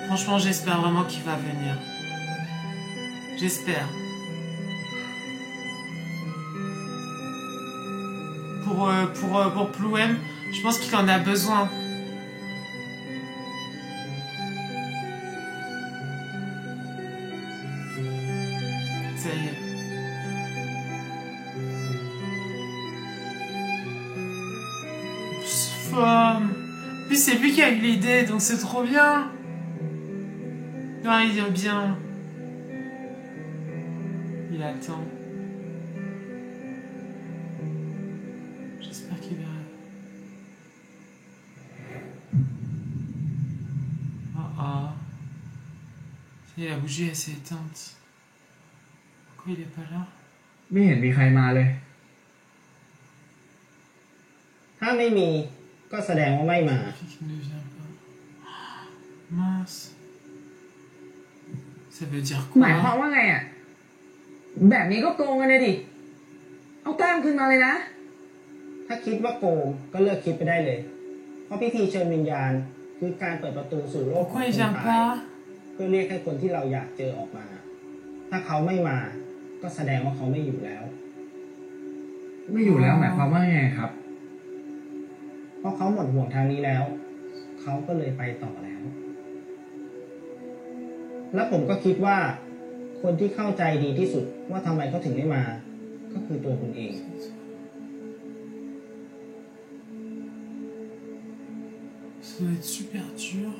Franchement, j'espère vraiment qu'il va venir. J'espère. Pour Plouem, je pense qu'il en a besoin. Ça y est. Femme. Puis c'est lui qui a eu l'idée, donc c'est trop bien. Non, il est bien. Il attend. J'espère qu'il verra. Oh. Et la bougie elle s'est éteinte. Pourquoi il est pas là? ไม่เห็นมีใครมาเลย ถ้าไม่มีก็แสดงว่าไม่มา Qui ne vient pas. Mince. Ça veut dire หมายความ quoi? ว่าไงอ่ะ แบบนี้ก็โกงกันเลยดิ เอาแต้มคืนมาเลยนะ ถ้าคิดว่าโกงก็เลิกคิดไปได้เลย เพราะพิธีเชิญวิญญาณคือการเปิดประตูสู่โลกของ Pourquoi ค il น vient ตาย pas? เพื่อเรียกให้คนที่เราอยากเจอออกมา ถ้าเขาไม่มาก็แสดงว่าเขาไม่อยู่แล้ว ไม่อยู่แล้วหมายความว่าไงครับ เพราะเขาหมดห่วงทางนี้แล้ว เขาก็เลยไปต่อแล้ว และผมก็คิดว่าคนที่เข้าใจดีที่สุดว่าทำไมเขาถึงไม่มา ก็คือตัวคุณเอง Ça doit être super dur.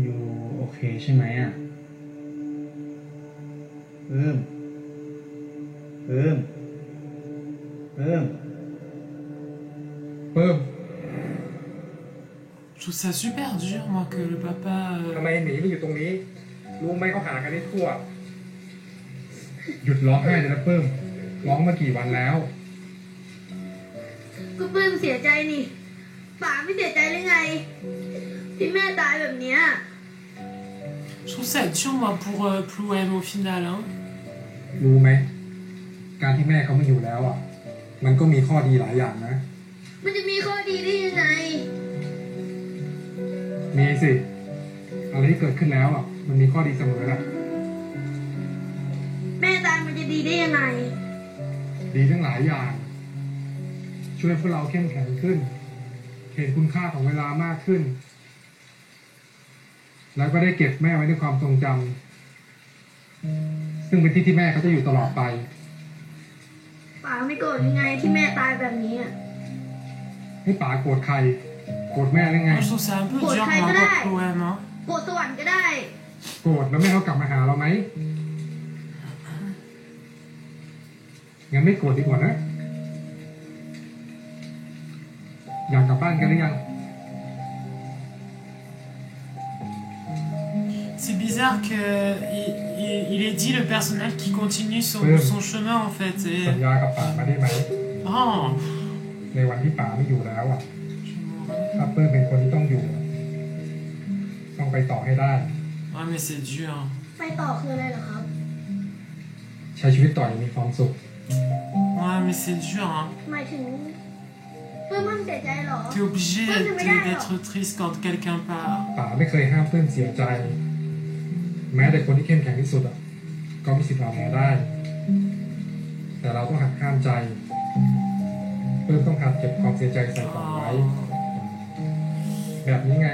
อยู่โอเคใช่ไหมอ่ะเพิ่ม Je trouve ça super dur, moi, que le papa... ทำไมหนีมาอยู่ตรงนี้ รู้ไหมเขาหากันได้ทั่ว หยุดร้องไห้เลยนะเพิ่มร้องมากี่วันแล้ว ก็ปลื้มเสียใจนี่ป๋าไม่เสียใจหรือไง ที่แม่ตายแบบเนี้ย Je trouve ça dur, moi, pour Plouem, au final. Hein. รู้ไหม การที่แม่เขาไม่อยู่แล้วอ่ะ มันก็มีข้อดีหลายอย่างนะ มันจะมีข้อดีได้ยังไง มีสิ อะไรที่เกิดขึ้นแล้วอ่ะ มันมีข้อดีเสมอแหละ แม่ตายมันจะดีได้ยังไง ดีทั้งหลายอย่าง ช่วยพวกเราเข้มแข็งขึ้น ช เห็นคุณค่าของเวลามากขึ้น แล้วก็ได้เก็บแม่ไว้ในความทรงจำซึ่งเป็นที่ที่แม่เขาจะอยู่ตลอดไปป๋าไม่โกรธยังไงที่แม่ตายแบบนี้อ่ะให้ป๋าโกรธใครโกรธแม่หรือไง Je trouve ça un peu dur moi comme poème hein โกรธสวรรค์ก็ได้โกรธแล้วแม่เขากลับมาหาเราไหมงั้นไม่โกรธดีกว่านะอยากกลับบ้านกันหรือยัง C'est bizarre que il ait dit le personnage qui continue son chemin en fait สัญญากับป๋ามาได้ไหม Oh ในวันที่ป๋าไม่อยู่แล้วอ่ะถ้าเปิ้ลเป็นคนที่ต้องอยู่ต้องไปต่อให้ได้ Ouais mais c'est dur ไปต่อคืออะไรเหรอครับใช้ชีวิตต่ออย่างมีความสุข Ouais mais c'est dur hein หมายถึงเพื่อนมันเสียใจเหรอ T'es obligé d'être triste quand quelqu'un part ป๋าไม่เคยห้ามเปิ้ลเสียใจแม้แต่คนที่เข้มแข็งที่สุดอ่ะก็มีสิทธิ์อ่อนแอได้แต่เราต้องหัดห้ามใจเปิ้ลต้องหัดเก็บความเสียใจใส่กล่องไว้แบบนี้ไง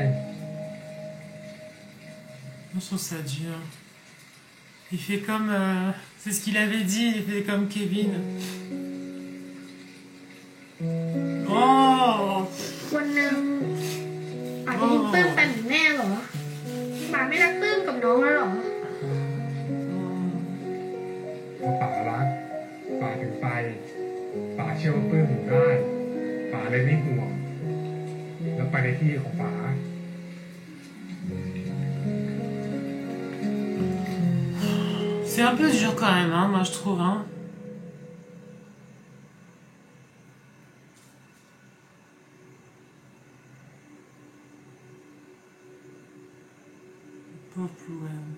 Je trouve ça dur il fait comme c'est ce qu'il avait dit il fait comme Kevin Oh วันหนึ่งป๋าจะทิ้งเปิ้ลไปเหมือนแม่เหรอป๋าไม่รักเปิ้ลกับน้องแล้วเหรอเพราะป๋ารักป๋าถึงไปป๋าเชื่อว่าเปิ้ลอยู่ได้ป๋าเลยไม่ห่วงแล้วไปในที่ของป๋าC'est un peu dur quand même hein moi je trouve hein Pauvre poème.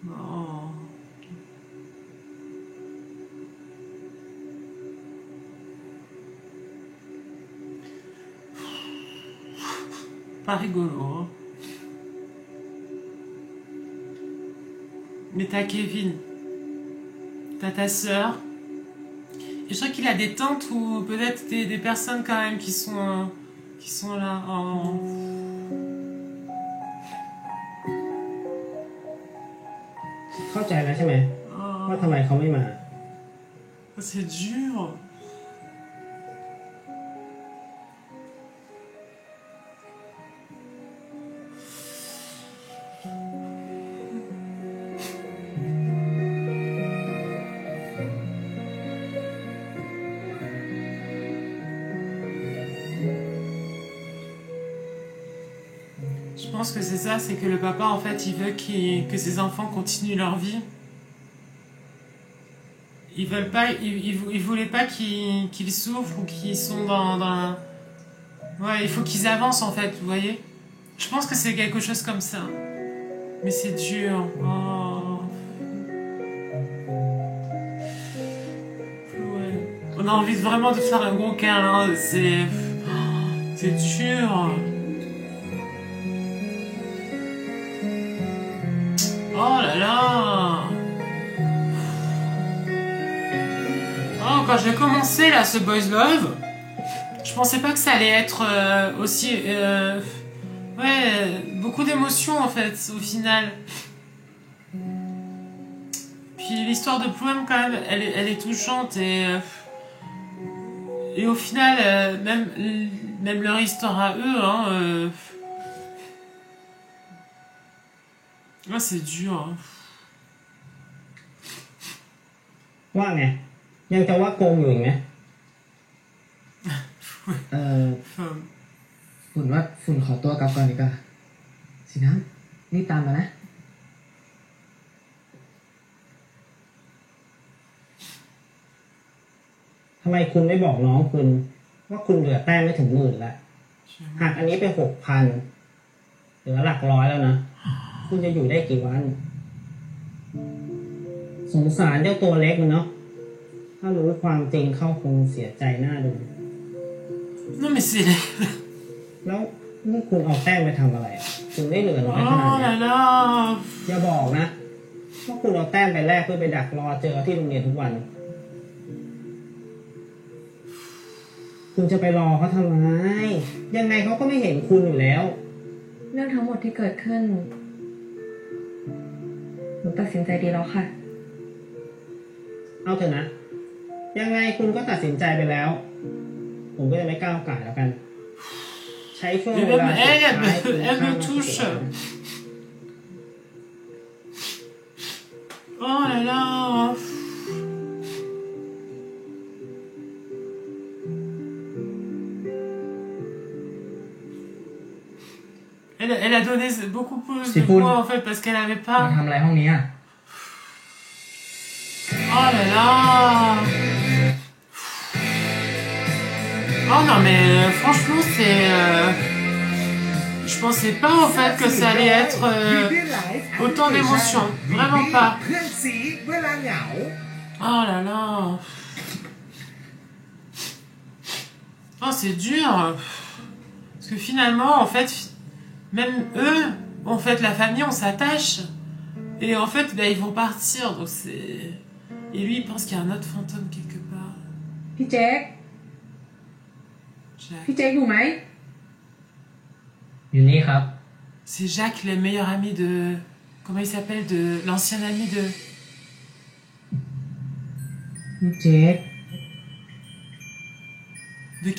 Oh. Pas rigolo. Mais t'as Kevin. T'as ta sœur. Et je crois qu'il a des tantes ou peut-être des personnes quand même qui sont là. Oh. C'est dur. Je pense que c'est ça, c'est que le papa, en fait, il veut que ses enfants continuent leur vie. Ils veulent pas, ils voulaient pas qu'ils souffrent ou qu'ils sont dans... Ouais, il faut qu'ils avancent, en fait, vous voyez. Je pense que c'est quelque chose comme ça. Mais c'est dur. Oh. Ouais. On a envie vraiment de faire un gros câlin. C'est dur. Oh là là. Oh, quand j'ai commencé là ce Boys Love, je pensais pas que ça allait être aussi... ouais, beaucoup d'émotions en fait, au final. Puis l'histoire de Plume quand même, elle est touchante et au final, même leur histoire à eux, hein... Ah, c'est dur. Hein. ว่าไงยังจะว่าโกงอยู่อีกไหมฝุ่นว่าฝุ่นขอตัวกลับก่อนดีกว่าสิน้ำนี่ตามมานะทำไมคุณไม่บอกน้องคุณว่าคุณเหลือแต้มไม่ถึง10,000แล้วหักอันนี้ไป 6,000 เหลือหลักร้อยแล้วนะคุณจะอยู่ได้กี่วันสงสารเจ้าตัวเล็กมันเนาะถ้ารู้ความจริงเขาคงเสียใจหน้าดู Non mais c'est... แล้วนี่คุณเอาแต้มไปทำอะไรคุณได้เหลือน้อยขนาดนี้อย่าบอกนะว่าคุณเอาแต้มไปแลกเพื่อไปดักรอเจอที่โรงเรียนทุกวัน คุณจะไปรอเขาทำไมยังไงเขาก็ไม่เห็นคุณอยู่แล้ว เรื่องทั้งหมดที่เกิดขึ้นหนูตัดสินใจดีแล้วค่ะ เอาเถอะนะ ยังไงคุณก็ตัดสินใจไปแล้ว ผมก็จะไม่ก้าวก่ายแล้วกัน ใช้ช่วง Et เว même ลา elle me touche. Oh là là. Elle a donné beaucoup plus de poids en fait parce qu'elle avait มา pas. ทำอะไรห้องนี้อ่ะ Oh là là. Oh non mais franchement c'est. Je pensais pas en fait que ça allait être autant d'émotions. Vraiment pas. เพื่อนสีเวลาเหงา Oh là là. Oh c'est dur. Parce que finalement en fait même eux en fait la famille on s'attache et en fait bah, ils vont partir donc c'est et lui il pense qu'il y a un autre fantôme quelque part. พี่แจ๊ค Jacques. พี่แจ๊คอยู่ไหม อยู่นี่ครับ C'est Jacques le meilleur ami de comment il s'appelle de l'ancien ami de พี่แจ๊ค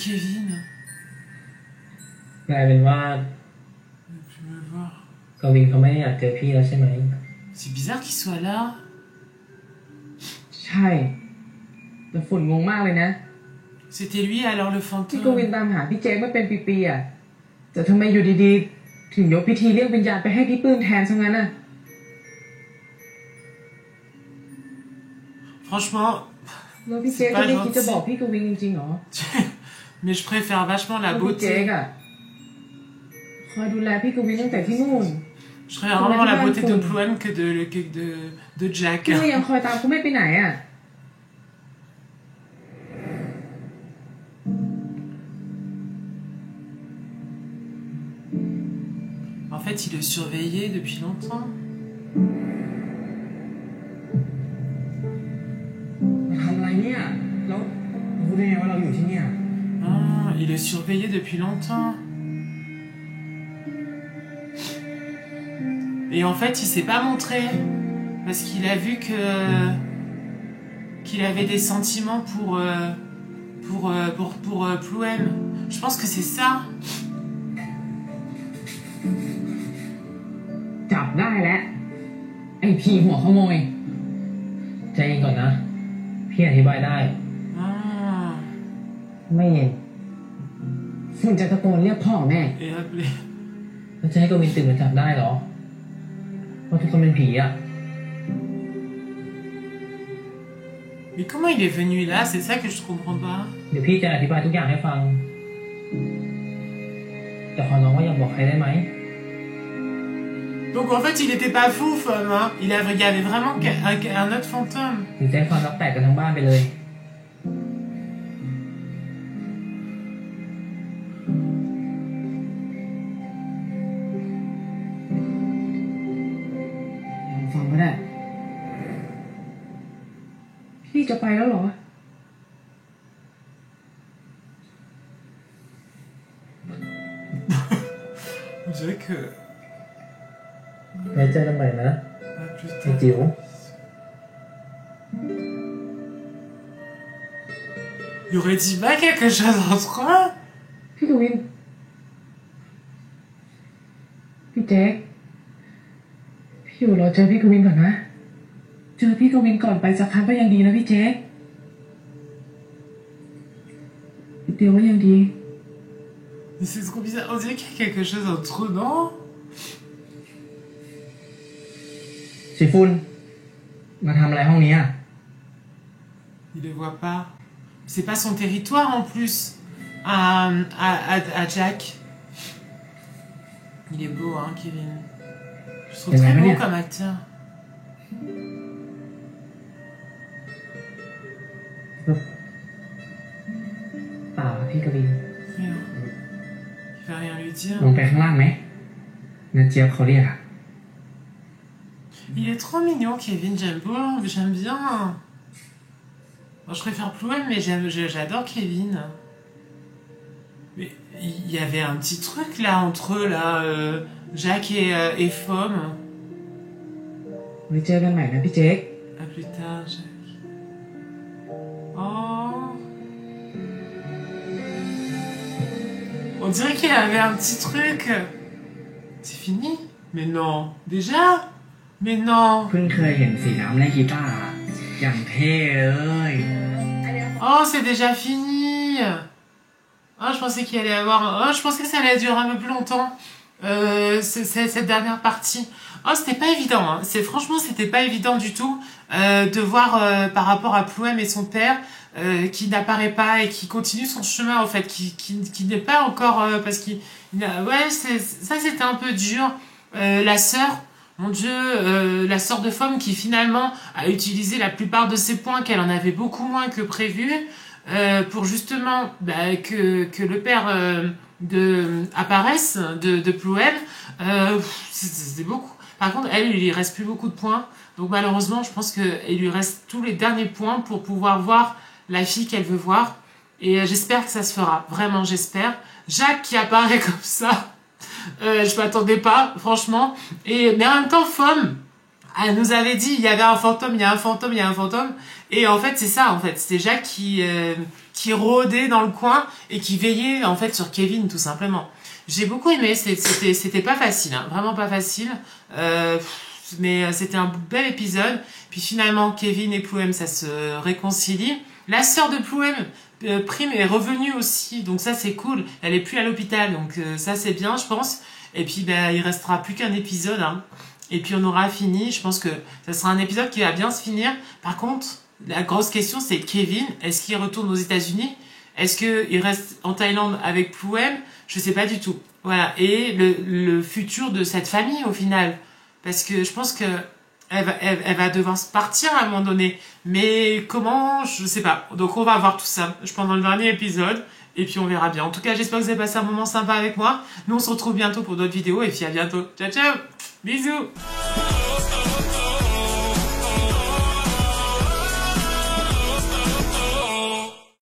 Kevin. กลายเป็นว่า Je veux voir. กวินเขาไม่ได้อยากเจอพี่แล้วใช่ไหม C'est bizarre qu'il soit là. ใช่ แต่ฝุ่นงงมากเลยนะ C'était lui alors le ที่กวิน fantôme. ตามหาพี่แจ๊คมาเป็นปีๆอ่ะแต่ทำไมอยู่ดีๆ ถึงยกพิธีเรียกวิญญาณไปให้พี่ปื้มแทนซะงั้นอ่ะ Franchement, แล้วพี่แจ๊คก็ไม่คิดจะบอกพี่กวินจริงๆเหรอ mais je préfère vachement la พี่แจ๊ค beauté. อ่ะคอยดูแลพี่กวินตั้งแต่ที่นู่น Je préfère vraiment la beauté de Ploem que de Jack. พี่ก็ยังคอยตามเขาไม่ไปไหนอ่ะ En fait, il le surveillait depuis longtemps. มาทำอะไรเนี่ย แล้วรู้ได้ไงว่าเราอยู่ที่เนี่ย Ah, il le surveillait depuis longtemps. Et en fait, il s'est pas montré. Parce qu'il a vu qu'il avait des sentiments pour Ploem. Je pense que c'est ça. จับได้แล้ว ไอ้พี่หัวขโมย ใจเย็นก่อนนะ พี่อธิบายได้ Ah, ไม่เย็นฝุ่นจะตะโกนเรียกพ่อแม่ et appelé. แล้วจะให้กวินตื่นมาจับได้เหรอว่าทุกคนเป็นผีอ่ะ Mais comment il est venu là? C'est ça que je comprends pas. เดี๋ยวพี่จะอธิบายทุกอย่างให้ฟัง แต่ขอน้องว่าอย่าบอกใครได้ไหม Donc en fait, il était pas fou, femme. Hein. Il y avait vraiment un autre fantôme. หรือจะให้ความรักแตกกันทั้งบ้านไปเลยลองฟังก็ได้ พี่จะไปแล้วเหรอ On dirait que. ไว้เจอกันใหม่นะ Ah, plus ไอ้ tard. จิ๋ว Il aurait dit pas quelque chose entre eux? พี่กวิน พี่แจ๊คพี่อยู่รอเจอพี่กวินก่อนนะ เจอพี่กวินก่อนไปสักครั้งก็ยังดีนะพี่แจ๊คนิดเดียวก็ยังดี Mais c'est trop bizarre. On dirait qu'il y a quelque chose entre eux, non? สีฟุนมาทำอะไรห้องนี้อ่ะ Il les voit pas. C'est pas son territoire en plus. À Jack. Il est beau, hein, Kevin. Je trouve très beau comme acteur. เปล่าครับพี่กวิน Rien. Il va rien lui dire. ลงไปข้างล่างไหมนันเจี๊ยบเขาเรียกอ่ะ Il est trop mignon, Kevin. J'aime bien. Bon, je préfère Ploem, mais j'adore Kevin. Mais il y avait un petit truc là entre eux, là, Jacques et Fom. ไว้เจอกันใหม่นะพี่เจ๊ก À plus tard, Jacques. Oh. On dirait qu'il avait un petit truc. C'est fini? Mais non. Déjà? Mais non. เพิ่งเคยเห็นสีน้ำเล่นกีตาร์อย่างเท่เลย Oh, c'est déjà fini. Oh, je pensais qu'il allait avoir... Oh, je pensais que ça allait durer un peu plus longtemps. Cette dernière partie. Oh, c'était pas évident. Hein. Franchement, c'était pas évident du tout de voir par rapport à Plouem et son père qui n'apparaît pas et qui continue son chemin, en fait. Qui n'est pas encore... parce qu'il... Ouais, ça, c'était un peu dur. La sœur... Mon Dieu, la sœur de Fom qui finalement a utilisé la plupart de ses points, qu'elle en avait beaucoup moins que prévu, pour justement que le père apparaisse de Plouem. C'était beaucoup. Par contre, elle, il lui reste plus beaucoup de points. Donc malheureusement, je pense qu'il lui reste tous les derniers points pour pouvoir voir la fille qu'elle veut voir. Et j'espère que ça se fera. Vraiment, j'espère. Jacques qui apparaît comme ça. Je m'attendais pas, franchement. Mais en même temps, Fom, elle nous avait dit, il y avait un fantôme, il y a un fantôme, il y a un fantôme. Et en fait, c'est ça, en fait. C'était Jacques qui rôdait dans le coin et qui veillait, en fait, sur Kevin, tout simplement. J'ai beaucoup aimé. C'était pas facile, hein. Vraiment pas facile. Mais c'était un bel épisode. Puis finalement, Kevin et Plouem, ça se réconcilie. La sœur de Plouem, Prime, est revenue aussi, donc ça c'est cool. Elle est plus à l'hôpital, donc ça c'est bien, je pense. Et puis il restera plus qu'un épisode, hein. Et puis on aura fini. Je pense que ça sera un épisode qui va bien se finir. Par contre, la grosse question c'est Kevin. Est-ce qu'il retourne aux États-Unis? Est-ce qu'il reste en Thaïlande avec Plouem? Je sais pas du tout. Voilà. Et le futur de cette famille au final, parce que je pense que elle va devoir partir à un moment donné. Mais comment? Je sais pas. Donc on va voir tout ça pendant le dernier épisode. Et puis on verra bien. En tout cas, j'espère que vous avez passé un moment sympa avec moi. Nous, on se retrouve bientôt pour d'autres vidéos. Et puis à bientôt. Ciao, ciao. Bisous.